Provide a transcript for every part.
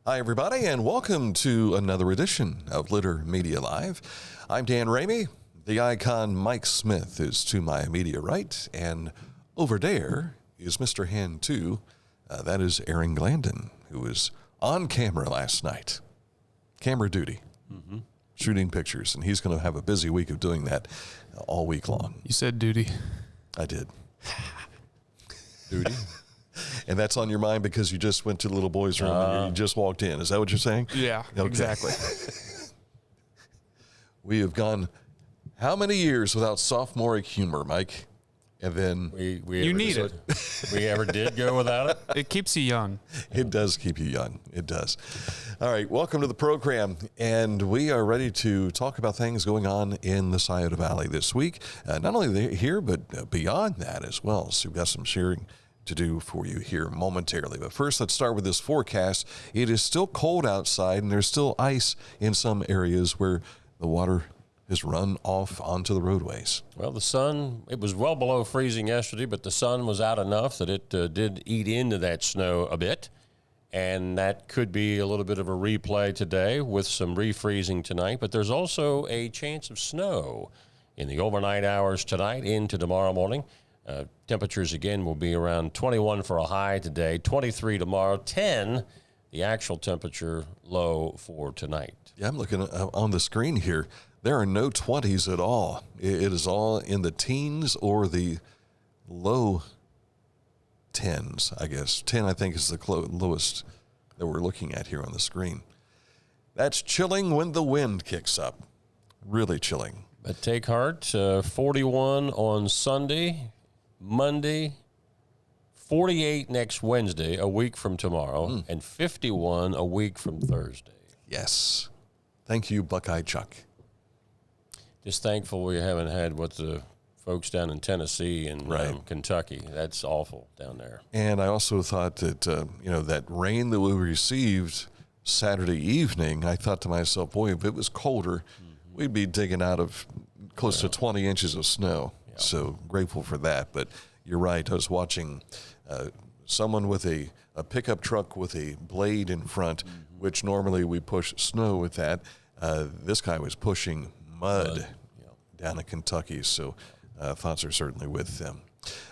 Hi, everybody, and welcome to another edition of Litter Media Live. I'm Dan Ramey. The icon Mike Smith is to my immediate right, and over there is Mr. Hand 2. That is Aaron Glandon, who was on camera last night. Camera duty, shooting pictures, and he's going to have a busy week of doing that all week long. You said duty. I did. Duty. And that's on your mind because you just went to the little boy's room and you just walked in. Is that what you're saying? Yeah, okay. Exactly. We have gone how many years without sophomoric humor, Mike? And then you need it. We ever did go without it? It keeps you young. It does keep you young. It does. All right, welcome to the program. And we are ready to talk about things going on in the Scioto Valley this week. Not only here, but beyond that as well. So we've got some sharing to do for you here momentarily. But first, let's start with this forecast. It is still cold outside, and there's still ice in some areas where the water has run off onto the roadways. Well, the sun, it was well below freezing yesterday, but the sun was out enough that it did eat into that snow a bit. And that could be a little bit of a replay today with some refreezing tonight. But there's also a chance of snow in the overnight hours tonight into tomorrow morning. Temperatures, again, will be around 21 for a high today, 23 tomorrow, 10 the actual temperature low for tonight. Yeah, I'm looking on the screen here. There are no 20s at all. It is all in the teens or the low 10s, I guess. 10, I think, is the lowest that we're looking at here on the screen. That's chilling when the wind kicks up. Really chilling. But take heart, 41 on Sunday, Monday, 48 next Wednesday, a week from tomorrow, and 51 a week from Thursday. Yes. Thank you, Buckeye Chuck. Just thankful we haven't had what the folks down in Tennessee and Kentucky. That's awful down there. And I also thought that, that rain that we received Saturday evening, I thought to myself, boy, if it was colder, we'd be digging out of close to 20 inches of snow. Yeah. So grateful for that. But you're right. I was watching someone with a pickup truck with a blade in front, which normally we push snow with that. This guy was pushing mud down in Kentucky. So thoughts are certainly with them.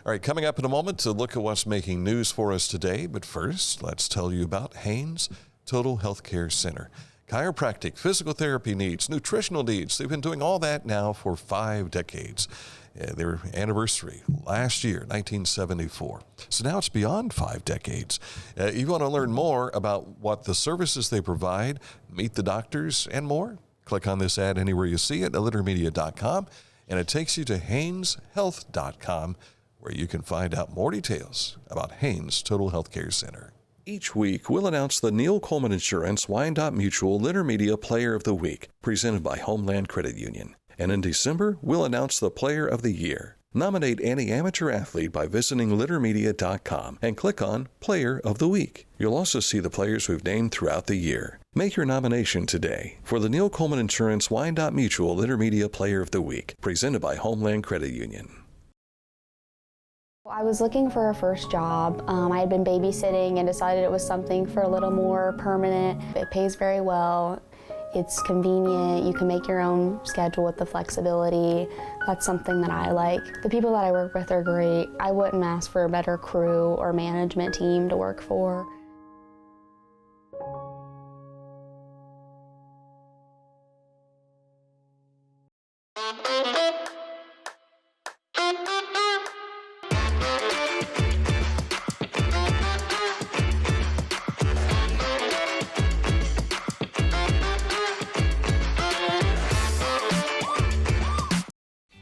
All right, coming up in a moment to look at what's making news for us today. But first, let's tell you about Haynes Total Healthcare Center. Chiropractic, physical therapy needs, nutritional needs. They've been doing all that now for 5 decades. Their anniversary last year, 1974. So now it's beyond 5 decades. If you want to learn more about what the services they provide, meet the doctors, and more, click on this ad anywhere you see it at littermedia.com, and it takes you to HaynesHealth.com, where you can find out more details about Haynes Total Healthcare Center. Each week, we'll announce the Neil Coleman Insurance Wyandotte Mutual Litter Media Player of the Week, presented by Homeland Credit Union. And in December, we'll announce the Player of the Year. Nominate any amateur athlete by visiting littermedia.com and click on Player of the Week. You'll also see the players we've named throughout the year. Make your nomination today for the Neil Coleman Insurance Wyandotte Mutual Litter Media Player of the Week, presented by Homeland Credit Union. I was looking for a first job. I had been babysitting and decided it was something for a little more permanent. It pays very well. It's convenient. You can make your own schedule with the flexibility. That's something that I like. The people that I work with are great. I wouldn't ask for a better crew or management team to work for.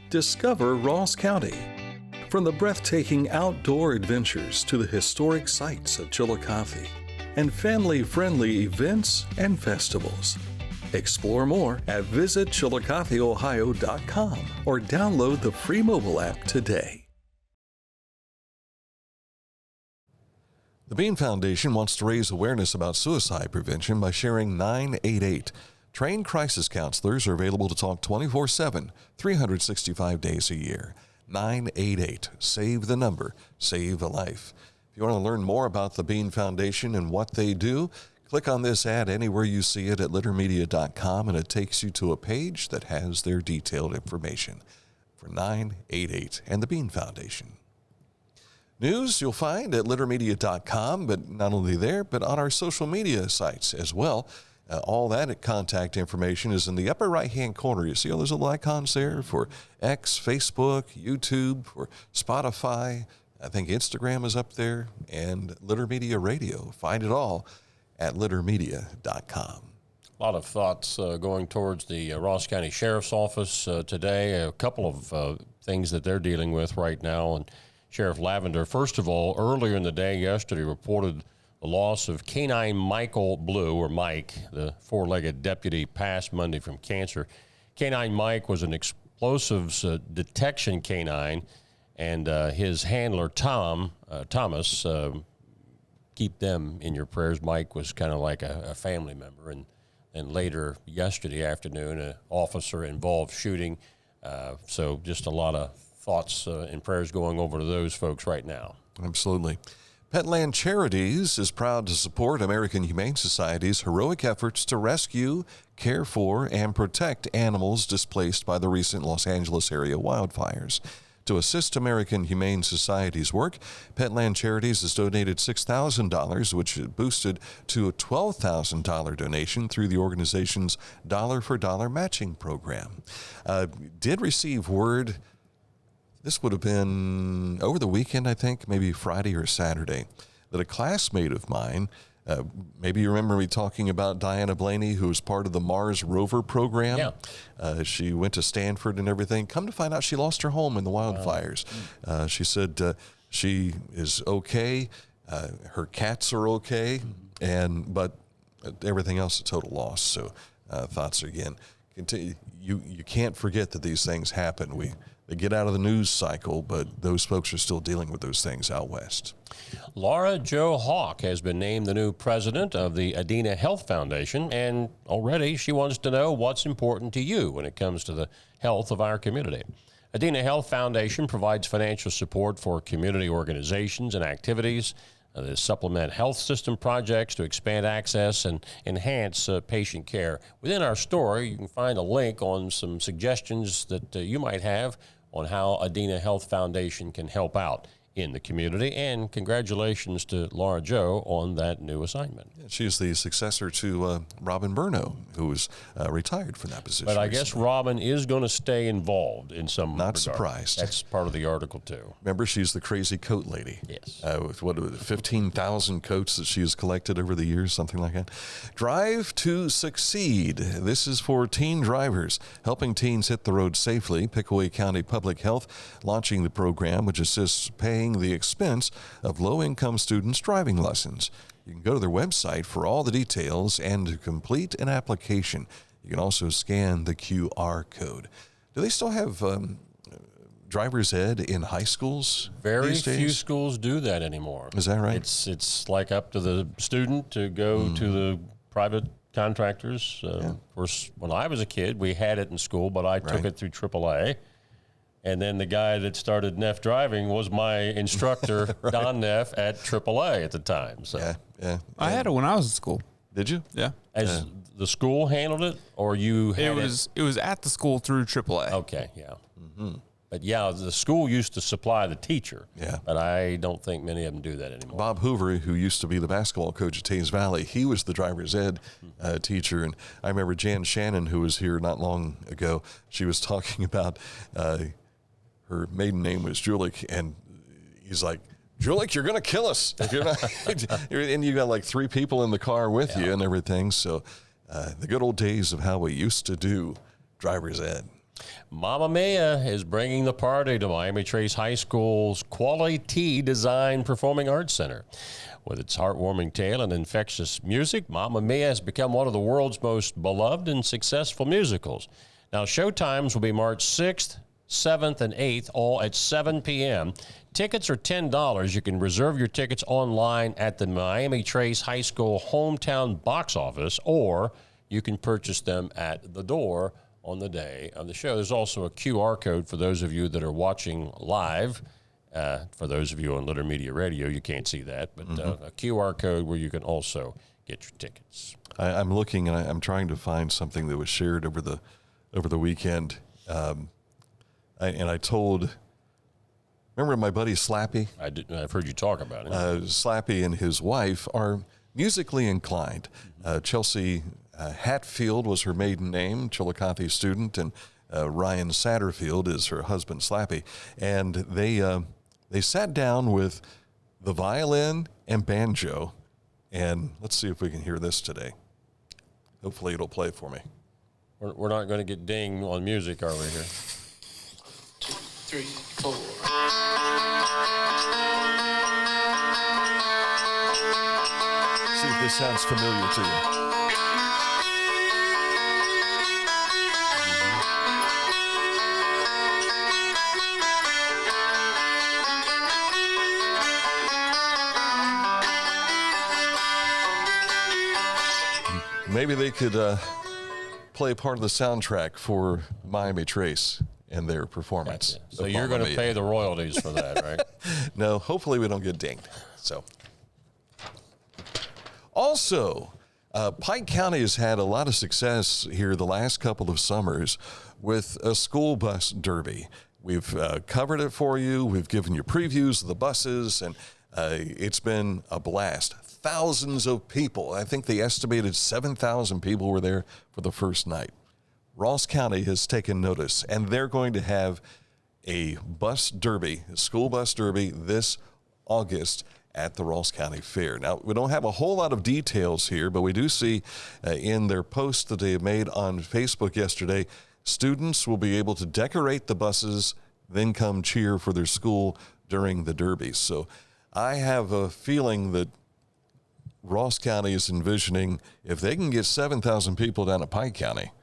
Discover Ross County. From the breathtaking outdoor adventures to the historic sights of Chillicothe and family-friendly events and festivals. Explore more at visitchillicotheohio.com or download the free mobile app today. The Bean Foundation wants to raise awareness about suicide prevention by sharing 988. Trained crisis counselors are available to talk 24/7, 365 days a year. 988. Save the number. Save a life. If you want to learn more about the Bean Foundation and what they do, Click on this ad anywhere you see it at littermedia.com, and it takes you to a page that has their detailed information for 988 and the Bean Foundation. News you'll find at littermedia.com, but not only there, but on our social media sites as well. All that contact information is in the upper right-hand corner. You see all those little icons there for X, Facebook, YouTube, for Spotify. I think Instagram is up there, and Litter Media Radio. Find it all at littermedia.com. A lot of thoughts going towards the Ross County Sheriff's Office today. A couple of things that they're dealing with right now. And Sheriff Lavender, first of all, earlier in the day yesterday, reported the loss of Canine Michael Blue, or Mike, the four-legged deputy, passed Monday from cancer. Canine Mike was an explosives detection canine, and his handler, Thomas, keep them in your prayers. Mike was kind of like a family member. And later yesterday afternoon, an officer-involved shooting. So just a lot of thoughts and prayers going over to those folks right now. Absolutely. Petland Charities is proud to support American Humane Society's heroic efforts to rescue, care for, and protect animals displaced by the recent Los Angeles area wildfires. To assist American Humane Society's work, Petland Charities has donated $6,000, which boosted to a $12,000 donation through the organization's dollar-for-dollar matching program. Did receive word, this would have been over the weekend, I think, maybe Friday or Saturday, that a classmate of mine, maybe you remember me talking about Diana Blaney, who was part of the Mars rover program. Yeah. She went to Stanford and everything. Come to find out, she lost her home in the wildfires. She said she is okay. Her cats are okay, but everything else a total loss. So thoughts again. Continue. You can't forget that these things happen. They get out of the news cycle, but those folks are still dealing with those things out west. Laura Jo Hawk has been named the new president of the Adena Health Foundation, and already she wants to know what's important to you when it comes to the health of our community. Adena Health Foundation provides financial support for community organizations and activities that supplement health system projects to expand access and enhance patient care. Within our story, you can find a link on some suggestions that you might have on how Adena Health Foundation can help out in the community. And congratulations to Laura Jo on that new assignment. She's the successor to Robin Burno, who was retired from that position. But I guess Robin is going to stay involved in some Not regard. surprised. That's part of the article, too. Remember, she's the crazy coat lady. Yes. With 15,000 coats that she has collected over the years, something like that. Drive to Succeed. This is for teen drivers, helping teens hit the road safely. Pickaway County Public Health launching the program, which assists paying the expense of low-income students' driving lessons. You can go to their website for all the details and to complete an application. You can also scan the QR code. Do they still have driver's ed in high schools? Very few schools do that anymore. Is that right? It's like up to the student to go to the private contractors. Of course, when I was a kid, we had it in school, but I took it through AAA. And then the guy that started Neff driving was my instructor, Don Neff, at AAA at the time. So Yeah. I had it when I was in school. Did you? Yeah. As the school handled it, or you had It was at the school through AAA. Okay, yeah. Mm-hmm. But yeah, the school used to supply the teacher. Yeah. But I don't think many of them do that anymore. Bob Hoover, who used to be the basketball coach at Tays Valley, he was the driver's ed teacher. And I remember Jan Shannon, who was here not long ago, she was talking about her maiden name was Julik, and he's like, Julik, you're going to kill us. If you're not, and you got like 3 people in the car with you and everything. So the good old days of how we used to do driver's ed. Mamma Mia is bringing the party to Miami Trace High School's Quali-Tee Design Performing Arts Center. With its heartwarming tale and infectious music, Mamma Mia has become one of the world's most beloved and successful musicals. Now, showtimes will be March 6th, 7th, and 8th, all at 7 p.m. Tickets are $10. You can reserve your tickets online at the Miami Trace High School hometown box office, or you can purchase them at the door on the day of the show. There's also a QR code for those of you that are watching live. For those of you on Litter Media Radio, you can't see that, but a QR code where you can also get your tickets. I'm looking and I'm trying to find something that was shared over the weekend. I told, remember my buddy Slappy? I've heard you talk about it. Slappy and his wife are musically inclined. Chelsea Hatfield was her maiden name, Chillicothe student, and Ryan Satterfield is her husband, Slappy. And they sat down with the violin and banjo, and let's see if we can hear this today. Hopefully it'll play for me. We're not going to get ding on music, are we here? 2, 3, 4. See if this sounds familiar to you. Maybe they could play part of the soundtrack for Miami Trace and their performance. Gotcha. So you're going to pay the royalties for that, right? No, hopefully we don't get dinged. So, also, Pike County has had a lot of success here the last couple of summers with a school bus derby. We've covered it for you. We've given you previews of the buses, and it's been a blast. Thousands of people. I think they estimated 7,000 people were there for the first night. Ross County has taken notice, and they're going to have a bus derby, a school bus derby this August at the Ross County Fair. Now, we don't have a whole lot of details here, but we do see in their post that they made on Facebook yesterday, students will be able to decorate the buses, then come cheer for their school during the derby. So I have a feeling that Ross County is envisioning if they can get 7,000 people down to Pike County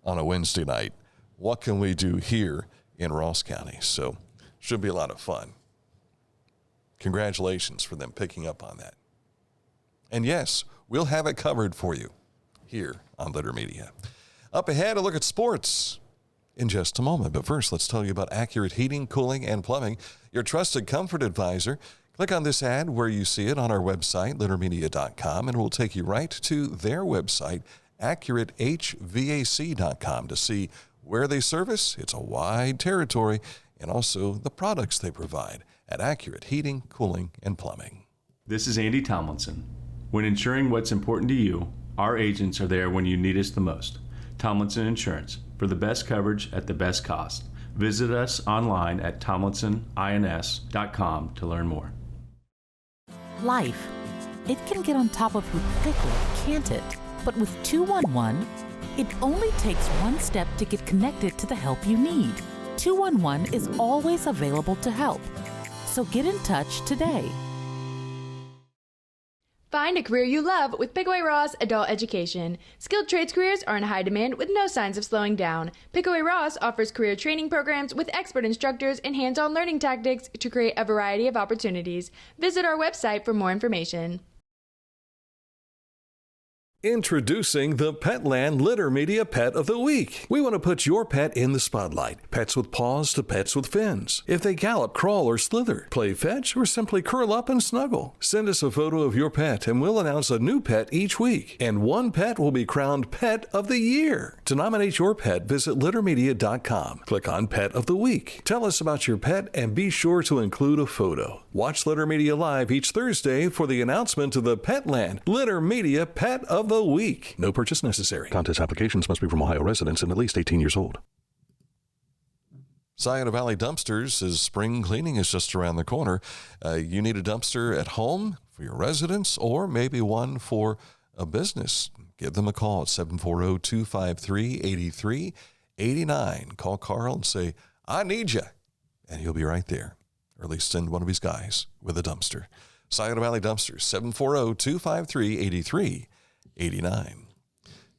on a Wednesday night, what can we do here in Ross County? So should be a lot of fun. Congratulations for them picking up on that. And yes, we'll have it covered for you here on Litter Media. Up ahead, a look at sports in just a moment. But first, let's tell you about Accurate Heating, Cooling, and Plumbing, your trusted comfort advisor. Click on this ad where you see it on our website, littermedia.com, and it will take you right to their website, accuratehvac.com, to see where they service. It's a wide territory, and also the products they provide at Accurate Heating, Cooling, and Plumbing. This is Andy Tomlinson. When ensuring what's important to you, our agents are there when you need us the most. Tomlinson Insurance, for the best coverage at the best cost. Visit us online at tomlinsonins.com to learn more. Life. It can get on top of you quickly, can't it? But with 211, it only takes one step to get connected to the help you need. 211 is always available to help. So get in touch today. Find a career you love with Pickaway Ross Adult Education. Skilled trades careers are in high demand with no signs of slowing down. Pickaway Ross offers career training programs with expert instructors and hands-on learning tactics to create a variety of opportunities. Visit our website for more information. Introducing the Petland Litter Media Pet of the Week. We want to put your pet in the spotlight. Pets with paws to pets with fins. If they gallop, crawl, or slither, play fetch, or simply curl up and snuggle. Send us a photo of your pet and we'll announce a new pet each week. And one pet will be crowned Pet of the Year. To nominate your pet, visit littermedia.com. Click on Pet of the Week. Tell us about your pet and be sure to include a photo. Watch Litter Media Live each Thursday for the announcement of the Petland Litter Media Pet of the Week. No purchase necessary. Contest applications must be from Ohio residents and at least 18 years old. Scioto Valley Dumpsters is spring cleaning is just around the corner. You need a dumpster at home for your residence or maybe one for a business. Give them a call at 740-253-8389. Call Carl and say, I need you. And he'll be right there. Or at least send one of his guys with a dumpster. Scioto Valley Dumpsters, 740-253-8389.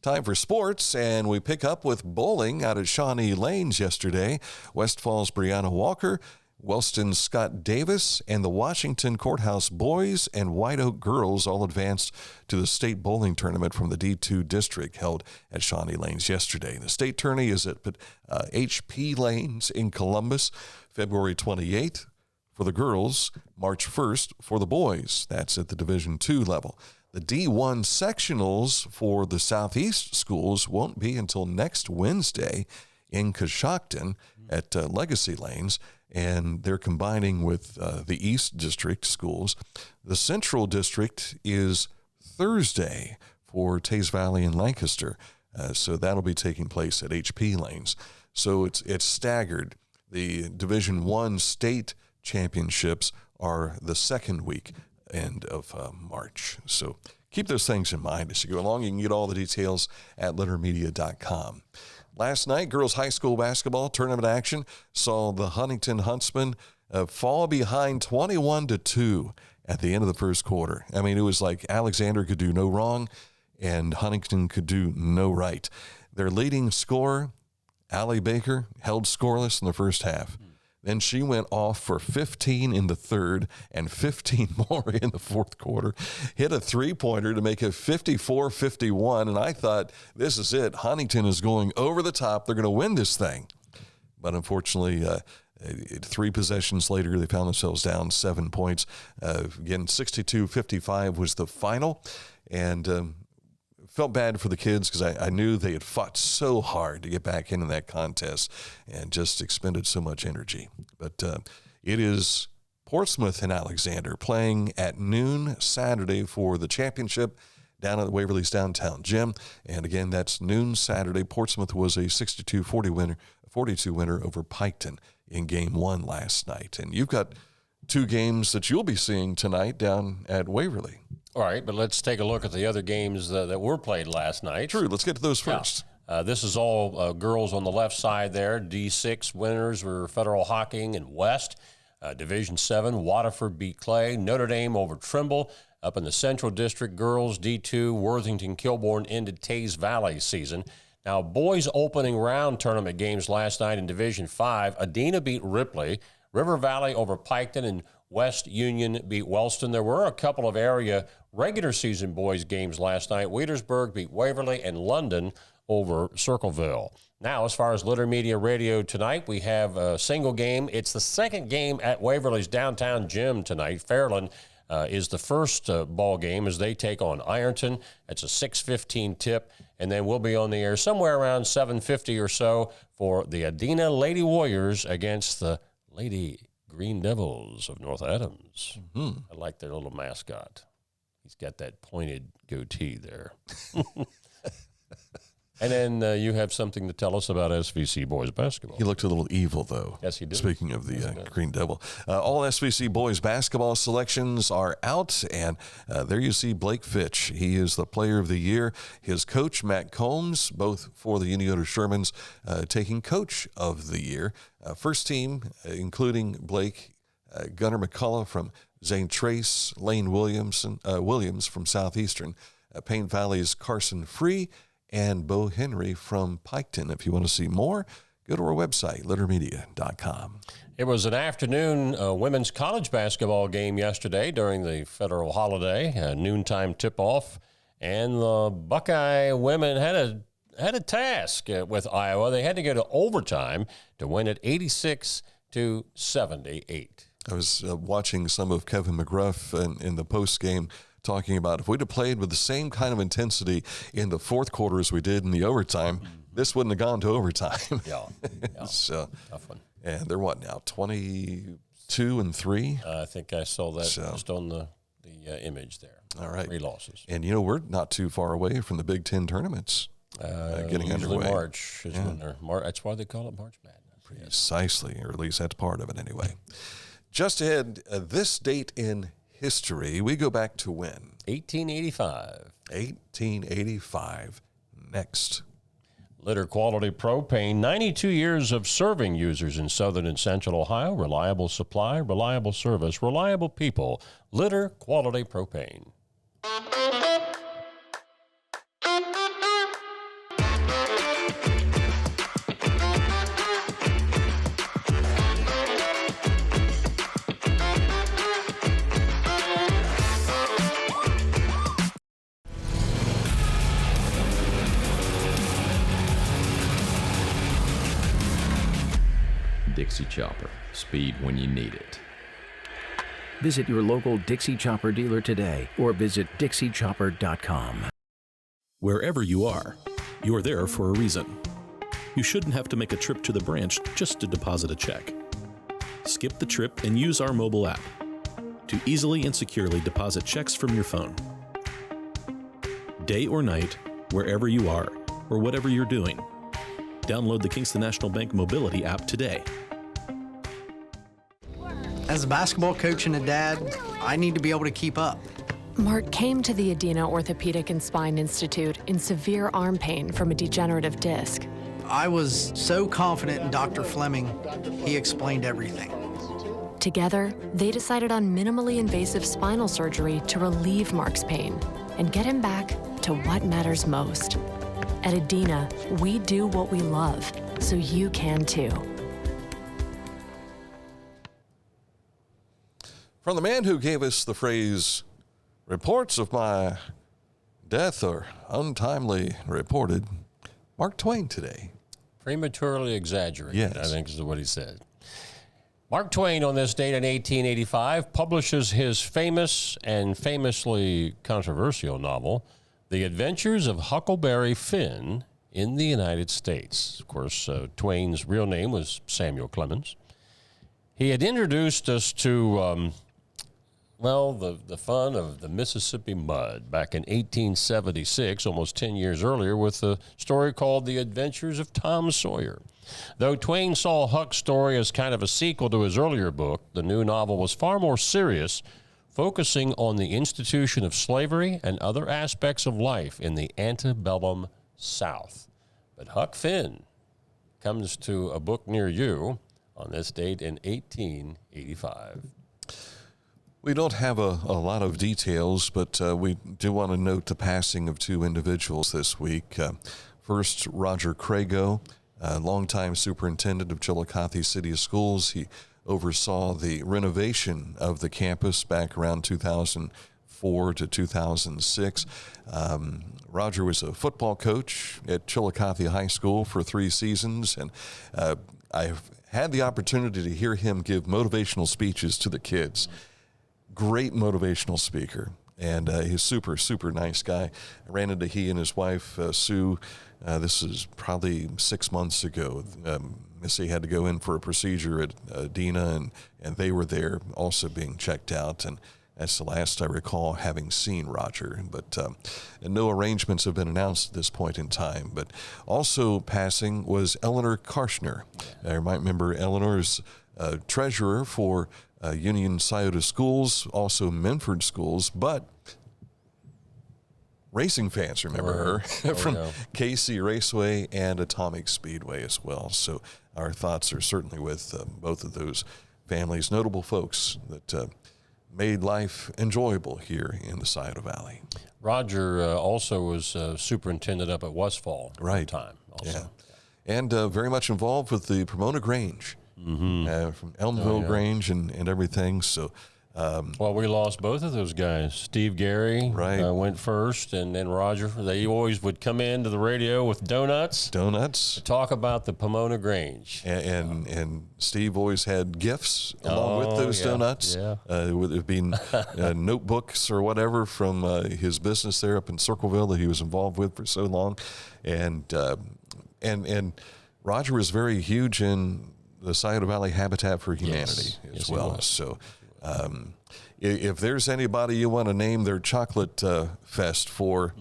Time for sports, and we pick up with bowling out at Shawnee Lanes yesterday. Westfall's Brianna Walker, Wellston's Scott Davis, and the Washington Courthouse boys and White Oak girls all advanced to the state bowling tournament from the D2 district held at Shawnee Lanes yesterday. The state tourney is at HP Lanes in Columbus, February 28th for the girls, March 1st for the boys. That's at the Division II level. The D1 sectionals for the Southeast schools won't be until next Wednesday in Coshocton at Legacy Lanes, and they're combining with the East District schools. The Central District is Thursday for Tays Valley and Lancaster, so that'll be taking place at HP Lanes. So it's staggered. The Division I state championships are the second week end of March. So keep those things in mind as you go along. You can get all the details at littermedia.com. Last night, girls high school basketball tournament action saw the Huntington Huntsmen fall behind 21-2 at the end of the first quarter. I mean, it was like Alexander could do no wrong and Huntington could do no right. Their leading scorer, Allie Baker, held scoreless in the first half. Then she went off for 15 in the third and 15 more in the fourth quarter, hit a three-pointer to make it 54-51, and I thought, this is it. Huntington is going over the top. They're going to win this thing. But unfortunately, 3 possessions later, they found themselves down 7 points. Again, 62-55 was the final, and felt bad for the kids because I knew they had fought so hard to get back into that contest and just expended so much energy. But it is Portsmouth and Alexander playing at noon Saturday for the championship down at Waverly's downtown gym. And again, that's noon Saturday. Portsmouth was a 62-42 winner over Piketon in Game 1 last night. And you've got 2 games that you'll be seeing tonight down at Waverly. All right, but let's take a look at the other games that were played last night. True, let's get to those first. Yeah. This is all girls on the left side there. D6 winners were Federal Hocking and West. Division 7, Waterford beat Clay. Notre Dame over Trimble. Up in the Central District, girls D2, Worthington-Kilbourne ended Tays Valley season. Now, boys opening round tournament games last night in Division 5. Adena beat Ripley. River Valley over Piketon, and West Union beat Wellston. There were a couple of area regular season boys games last night. Wheatersburg beat Waverly, and London over Circleville. Now, as far as Litter Media Radio tonight, we have a single game. It's the second game at Waverly's downtown gym tonight. Fairland is the first ball game as they take on Ironton. It's a 6:15 tip, and then we'll be on the air somewhere around 7:50 or so for the Adena Lady Warriors against the Lady Green Devils of North Adams. Mm-hmm. I like their little mascot. He's got that pointed goatee there. And then you have something to tell us about SVC boys basketball. He looked a little evil, though. Yes, he did. Speaking of the Green Devil. All SVC boys basketball selections are out, and there you see Blake Fitch. He is the player of the year. His coach, Matt Combs, both for the Uniota Shermans, taking coach of the year. First team, including Blake, Gunnar McCullough from Zane Trace, Lane Williams from Southeastern, Payne Valley's Carson Free, and Bo Henry from Piketon. If you want to see more, go to our website, littermedia.com. It was an afternoon women's college basketball game yesterday during the federal holiday, a noontime tip-off, and the Buckeye women had a task with Iowa. They had to go to overtime to win it 86-78. I was watching some of Kevin McGruff in the post-game talking about if we'd have played with the same kind of intensity in the fourth quarter as we did in the overtime, this wouldn't have gone to overtime. Yeah. So, tough one. And they're what now, 22-3? I think I saw that just on the image there. All right. 3 losses. And, we're not too far away from the Big Ten tournaments getting underway. March is when they're that's why they call it March Madness. Precisely, or at least that's part of it anyway. Just ahead, this date in history, we go back to when? 1885. 1885. Next. Litter Quality Propane, 92 years of serving users in southern and central Ohio. Reliable supply, reliable service, reliable people. Litter Quality Propane. Dixie Chopper, speed when you need it. Visit your local Dixie Chopper dealer today or visit dixiechopper.com. Wherever you are, you're there for a reason. You shouldn't have to make a trip to the branch just to deposit a check. Skip the trip and use our mobile app to easily and securely deposit checks from your phone. Day or night, wherever you are, or whatever you're doing, download the Kingston National Bank Mobility app today. As a basketball coach and a dad, I need to be able to keep up. Mark came to the Adena Orthopedic and Spine Institute in severe arm pain from a degenerative disc. I was so confident in Dr. Fleming, he explained everything. Together, they decided on minimally invasive spinal surgery to relieve Mark's pain and get him back to what matters most. At Adena, we do what we love, so you can too. From the man who gave us the phrase, reports of my death are untimely reported, Mark Twain today. Prematurely exaggerated, yes. I think is what he said. Mark Twain, on this date in 1885, publishes his famous and famously controversial novel, The Adventures of Huckleberry Finn in the United States. Of course, Twain's real name was Samuel Clemens. He had introduced us to, the fun of the Mississippi mud back in 1876, almost 10 years earlier, with a story called The Adventures of Tom Sawyer. Though Twain saw Huck's story as kind of a sequel to his earlier book, the new novel was far more serious, focusing on the institution of slavery and other aspects of life in the antebellum South. But Huck Finn comes to a book near you on this date in 1885. We don't have a lot of details, but we do want to note the passing of two individuals this week. First, Roger Crago, longtime superintendent of Chillicothe City Schools. He oversaw the renovation of the campus back around 2004 to 2006. Roger was a football coach at Chillicothe High School for 3 seasons, and I've had the opportunity to hear him give motivational speeches to the kids. Great motivational speaker, and he's super, super nice guy. I ran into he and his wife, Sue. This is probably 6 months ago. Missy had to go in for a procedure at Adena, and they were there also being checked out, and that's the last I recall having seen Roger. But and no arrangements have been announced at this point in time. But also passing was Eleanor Karshner. You might remember Eleanor's treasurer for Union Scioto Schools, also Menford Schools, but racing fans remember her from KC Raceway and Atomic Speedway as well. So our thoughts are certainly with both of those families, notable folks that made life enjoyable here in the Scioto Valley. Roger Also was superintendent up at Westfall at the time. Also. Yeah. And very much involved with the Pomona Grange. From Elmville Grange and everything. So, we lost both of those guys. Steve Gary went first, and then Roger. They always would come into the radio with donuts to talk about the Pomona Grange. And Steve always had gifts along with those donuts. Would have been notebooks or whatever from his business there up in Circleville that he was involved with for so long, and Roger was very huge in the Scioto Valley Habitat for Humanity as well. So if there's anybody you want to name their chocolate fest for,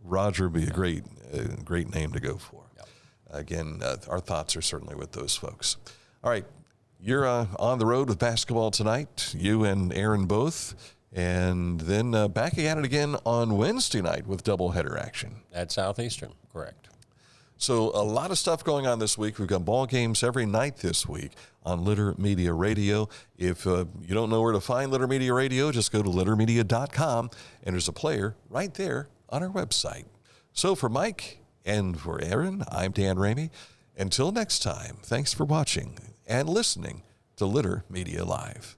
Roger would be a great name to go for. Yep. Again, our thoughts are certainly with those folks. All right, you're on the road with basketball tonight, you and Aaron both, and then back at it again on Wednesday night with doubleheader action. At Southeastern, correct. So a lot of stuff going on this week. We've got ball games every night this week on Litter Media Radio. If you don't know where to find Litter Media Radio, just go to littermedia.com, and there's a player right there on our website. So for Mike and for Aaron, I'm Dan Ramey. Until next time, thanks for watching and listening to Litter Media Live.